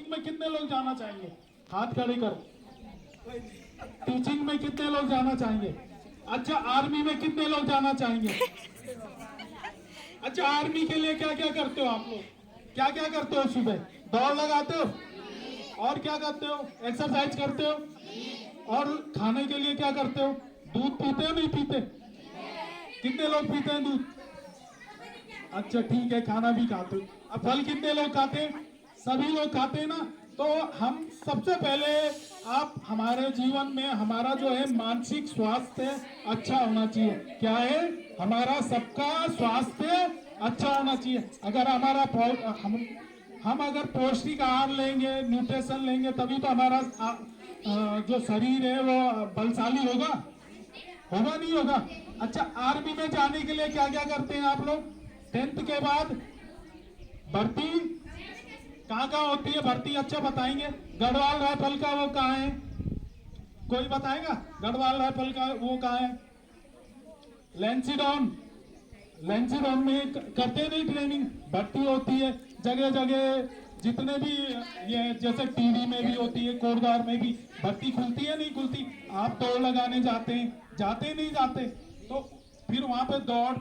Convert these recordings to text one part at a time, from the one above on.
Teaching में कितने लोग जाना चाहेंगे? हाथ खड़े करो। टीचिंग में कितने लोग जाना चाहेंगे? अच्छा, आर्मी में कितने लोग जाना चाहेंगे? अच्छा, आर्मी के लिए क्या क्या करते हो आप लोग? क्या क्या करते हो? सुबह दौड़ लगाते हो, और क्या करते हो? एक्सरसाइज करते हो, और खाने के लिए क्या करते हो? दूध पीते हो नहीं पीते? कितने लोग पीते हैं दूध? अच्छा ठीक है, खाना भी खाते हो। अब फल कितने लोग खाते हैं? सभी लोग खाते हैं ना। तो हम सबसे पहले, आप हमारे जीवन में हमारा जो है मानसिक स्वास्थ्य अच्छा होना चाहिए। क्या है? हमारा सबका स्वास्थ्य अच्छा होना चाहिए। अगर हमारा हम अगर पौष्टिक आहार लेंगे, न्यूट्रिशन लेंगे, तभी तो हमारा जो शरीर है वो बलशाली होगा। होगा नहीं होगा? अच्छा, आर्मी में जाने के लिए क्या क्या करते हैं आप लोग? 10th के बाद भर्ती कहाँ कहाँ होती है भर्ती? अच्छा बताएंगे। गढ़वाल राइफल का वो कहाँ है? कोई बताएगा? गढ़वाल राइफल का वो कहाँ है? लेंसीडॉन। लेंसीडॉन में करते नहीं ट्रेनिंग? भर्ती होती है जगह जगह, जितने भी ये जैसे टीवी में भी होती है, कोटद्वार में भी भर्ती खुलती है नहीं खुलती? आप दौड़ लगाने जाते हैं, जाते नहीं जाते? तो फिर वहां पे दौड़,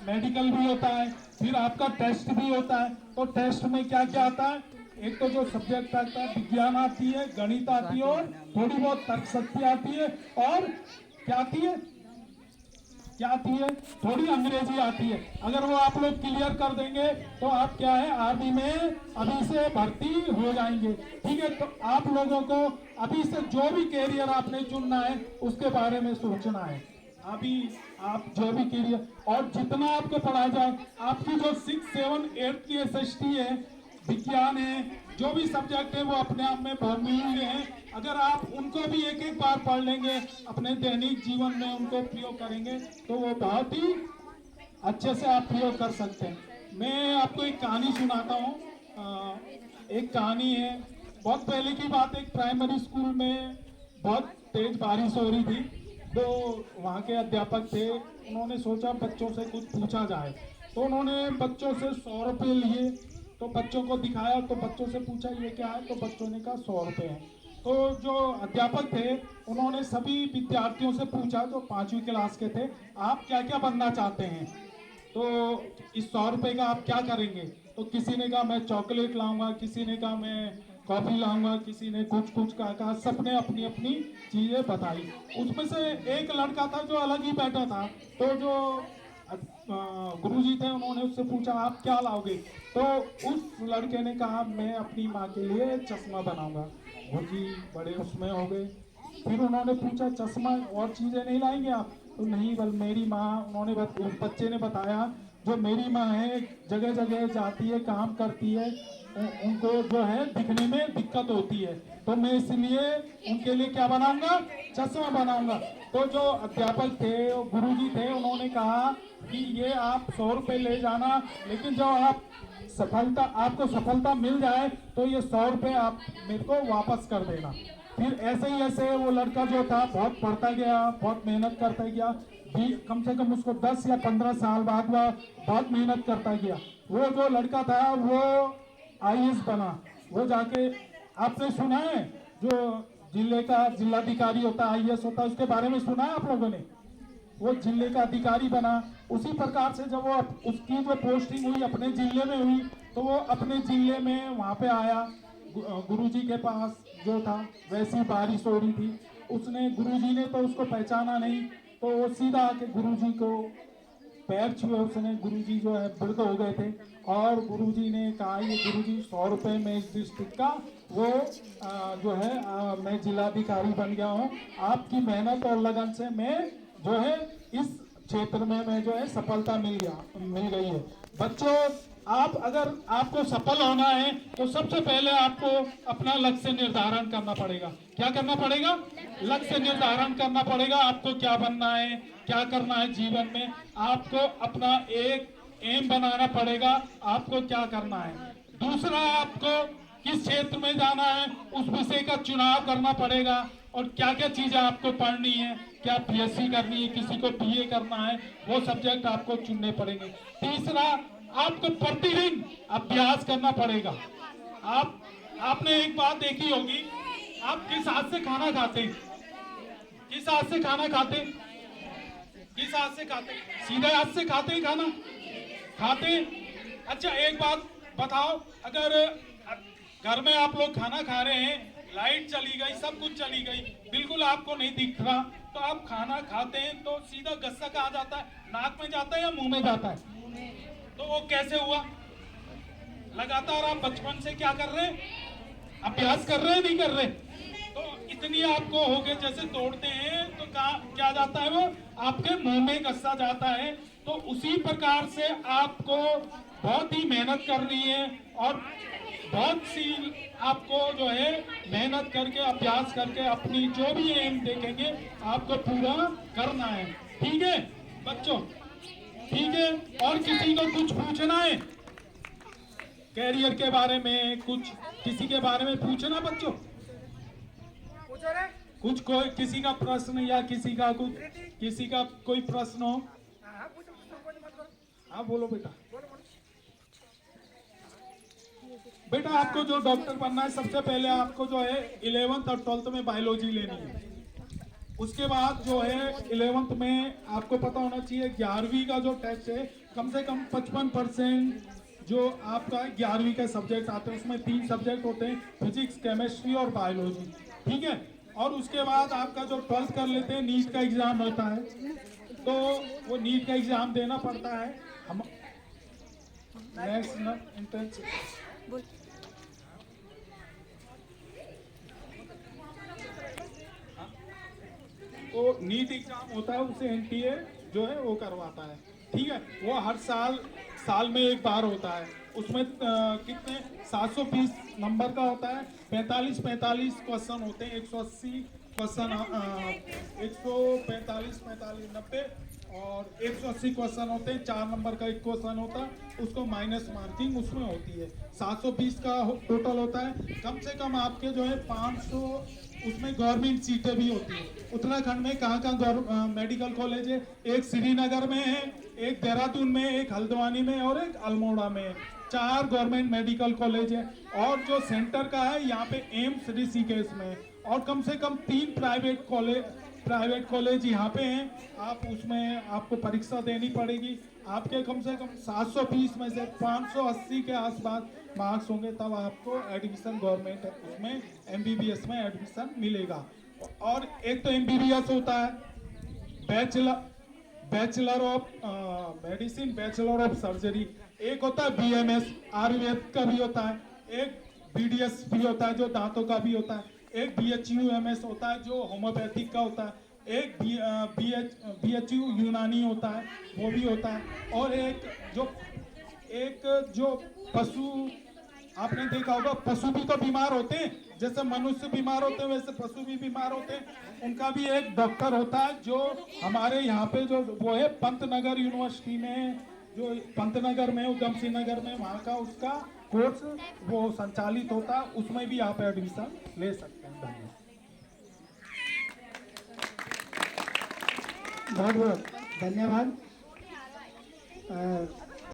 मेडिकल भी होता है, फिर आपका टेस्ट भी होता है। तो टेस्ट में क्या क्या आता है? एक तो जो सब्जेक्ट आता है, विज्ञान आती है, गणित आती है, और थोड़ी बहुत तर्क शक्ति आती है, और क्या आती है? क्या आती है? थोड़ी अंग्रेजी आती है। अगर वो आप लोग क्लियर कर देंगे तो आप क्या है, आर्मी में अभी से भर्ती हो जाएंगे। ठीक है, तो आप लोगों को अभी से जो भी कैरियर आपने चुनना है उसके बारे में सोचना है। अभी आप जो भी कैरियर, और जितना आपको पढ़ाया जाए, आपकी जो 6, 7, 8 की SST है, विज्ञान है, जो भी सब्जेक्ट है वो अपने आप में बहुमूल्य हैं। अगर आप उनको भी एक एक बार पढ़ लेंगे, अपने दैनिक जीवन में उनको प्रयोग करेंगे, तो वो बहुत ही अच्छे से आप प्रयोग कर सकते हैं। मैं आपको एक कहानी सुनाता हूँ। एक कहानी है, बहुत पहले की बात। एक प्राइमरी स्कूल में बहुत तेज बारिश हो रही थी। तो वहाँ के अध्यापक थे, उन्होंने सोचा बच्चों से कुछ पूछा जाए। तो उन्होंने बच्चों से 100 रुपये लिए, तो बच्चों को दिखाया, तो बच्चों से पूछा ये क्या है? तो बच्चों ने कहा 100 रुपये है। तो जो अध्यापक थे उन्होंने सभी विद्यार्थियों से पूछा, जो 5वीं क्लास के थे, आप क्या क्या बनना चाहते हैं? तो इस 100 रुपये का आप क्या करेंगे? तो किसी ने कहा मैं चॉकलेट लाऊंगा, किसी ने कहा मैं कॉफी लाऊंगा, किसी ने कुछ कुछ कहा। सबने अपनी अपनी चीजें बताई। उसमें से एक लड़का था जो अलग ही बैठा था। तो जो गुरुजी थे उन्होंने उससे पूछा आप क्या लाओगे? तो उस लड़के ने कहा मैं अपनी माँ के लिए चश्मा बनाऊंगा। गुरुजी बड़े उसमें हो गए। फिर उन्होंने पूछा चश्मा और चीजें नहीं लाएंगे आप? तो नहीं, बल मेरी माँ, उन्होंने उस बच्चे ने बताया, जो मेरी माँ है जगह जगह जाती है, काम करती है, उनको जो है दिखने में दिक्कत होती है, तो मैं इसलिए उनके लिए क्या बनाऊंगा? चश्मा बनाऊंगा। तो जो अध्यापक थे, गुरुजी थे, उन्होंने कहा कि ये आप 100 रुपये ले जाना, लेकिन जब आपको सफलता मिल जाए तो ये 100 रुपये आप मेरे को वापस कर देना। फिर ऐसे ही ऐसे वो लड़का जो था बहुत पढ़ता गया, बहुत मेहनत करता गया। कम से कम उसको 10 या 15 साल बाद वह बहुत मेहनत करता गया। वो जो लड़का था वो IAS बना। वो जाके, आपने सुना है जो जिले का जिलाधिकारी होता है, IAS होता है, उसके बारे में सुना है आप लोगों ने? वो जिले का अधिकारी बना। उसी प्रकार से जब वो उसकी जो पोस्टिंग हुई अपने जिले में हुई, तो वो अपने जिले में वहाँ पे आया, गुरुजी के पास जो था। वैसी बारिश हो रही थी, उसने, गुरुजी ने तो उसको पहचाना नहीं, तो वो सीधा आके गुरुजी को पैर छुए उसने। गुरुजी जो है वृद्ध हो गए थे, और गुरुजी ने कहा ये गुरुजी 100 रुपये में इस डिस्ट्रिक्ट का वो जो है मैं जिलाधिकारी बन गया हूँ। आपकी मेहनत और लगन से मैं जो है इस क्षेत्र में मैं जो है सफलता मिल गई है। बच्चों, आप अगर आपको सफल होना है तो सबसे पहले आपको अपना लक्ष्य निर्धारण करना पड़ेगा। क्या करना पड़ेगा? लक्ष्य निर्धारण करना पड़ेगा। आपको क्या बनना है, क्या करना है जीवन में, आपको अपना एक एम बनाना पड़ेगा, आपको क्या करना है। दूसरा, आपको किस क्षेत्र में जाना है उस विषय का चुनाव करना पड़ेगा, और क्या क्या चीजें आपको पढ़नी है, क्या BSc करनी है, किसी को BA करना है, वो सब्जेक्ट आपको चुनने पड़ेंगे। तीसरा, आपको प्रतिदिन अभ्यास करना पड़ेगा। आप आपने एक बात देखी होगी, आप किस हाथ से खाना खाते हैं? किस हाथ से खाना खाते हैं? किस हाथ से खाते हैं? सीधे हाथ से खाते हैं खाना? खाते हैं? अच्छा एक बात बताओ, अगर घर में आप लोग खाना खा रहे हैं, लाइट चली गई, सब कुछ चली गई, बिल्कुल आपको नहीं दिख रहा, तो आप खाना खाते हैं तो सीधा गस्सा कहाँ जाता है? नाक में जाता है या मुंह में जाता है? तो वो कैसे हुआ? लगातार आप बचपन से क्या कर रहे हैं? अभ्यास कर रहे हैं, नहीं कर रहे? तो इतनी आपको हो गए, जैसे तोड़ते हैं तो क्या जाता है, वो आपके मुंह में गस्सा जाता है। तो उसी प्रकार से आपको बहुत ही मेहनत करनी है और बहुत सी आपको जो है मेहनत करके अभ्यास करके अपनी जो भी एम देखेंगे आपको पूरा करना है। ठीक है बच्चों? ठीक है। और किसी को कुछ पूछना है कैरियर के बारे में, कुछ किसी के बारे में पूछना बच्चों? कुछ कोई किसी का प्रश्न या किसी का कोई प्रश्न हो? हाँ बोलो बेटा। बेटा आपको जो डॉक्टर बनना है, सबसे पहले आपको जो है 11th और 12th में बायोलॉजी लेनी है। उसके बाद जो है 11th में आपको पता होना चाहिए 11वीं का जो टेस्ट है, कम से कम 55% जो आपका 11वीं का सब्जेक्ट आते हैं, उसमें 3 सब्जेक्ट होते हैं, फिजिक्स, केमिस्ट्री और बायोलॉजी। ठीक है। और उसके बाद आपका जो 12th कर लेते हैं, नीट का एग्जाम होता है, तो वो नीट का एग्जाम देना पड़ता है। हम नेशनल एंट्रेंस तो नीट एग्जाम होता है, उसे एनटीए जो है वो करवाता है। ठीक है। वो हर साल में एक बार होता है। उसमें कितने 720 नंबर का होता है, 45 क्वेश्चन होते हैं, 180 क्वेश्चन, 145 45 90 और 180 क्वेश्चन होते हैं। 4 नंबर का एक क्वेश्चन होता है, उसको माइनस मार्किंग उसमें होती है। 720 का टोटल होता है। कम से कम आपके जो है 500 उसमें गवर्नमेंट सीटें भी होती है। उत्तराखंड में कहाँ कहाँ मेडिकल कॉलेज है? एक श्रीनगर में है, एक देहरादून में, एक हल्द्वानी में और एक अल्मोड़ा में। 4 गवर्नमेंट मेडिकल कॉलेज है। और जो सेंटर का है यहाँ पे एम्स ऋषिकेश में, और कम से कम 3 प्राइवेट कॉलेज यहाँ पे हैं। आप उसमें आपको परीक्षा देनी पड़ेगी। आपके कम से कम 720 में से 580 के आसपास मार्क्स होंगे, तब आपको एडमिशन गवर्नमेंट उसमें एमबीबीएस में एडमिशन मिलेगा। और एक तो एमबीबीएस होता है bachelor of medicine, bachelor of surgery. एक होता है बीएमएस, आयुर्वेद का भी होता है। एक बीडीएस भी होता है जो दांतों का भी होता है। एक बीएचयूएमएस होता है जो होम्योपैथिक का होता है। एक बीएचयू यूनानी होता है, वो भी होता है। और एक जो पशु, आपने देखा होगा पशु भी तो बीमार होते हैं, जैसे मनुष्य बीमार होते हैं वैसे पशु भी बीमार होते हैं। उनका भी एक डॉक्टर होता है जो हमारे यहाँ पे जो वो है पंतनगर यूनिवर्सिटी में, जो पंतनगर में, उधम सिंह नगर में, वहाँ का उसका कोर्स वो संचालित होता है। उसमें भी आप एडमिशन ले सकते हैं। धन्यवाद। बहुत बहुत धन्यवाद।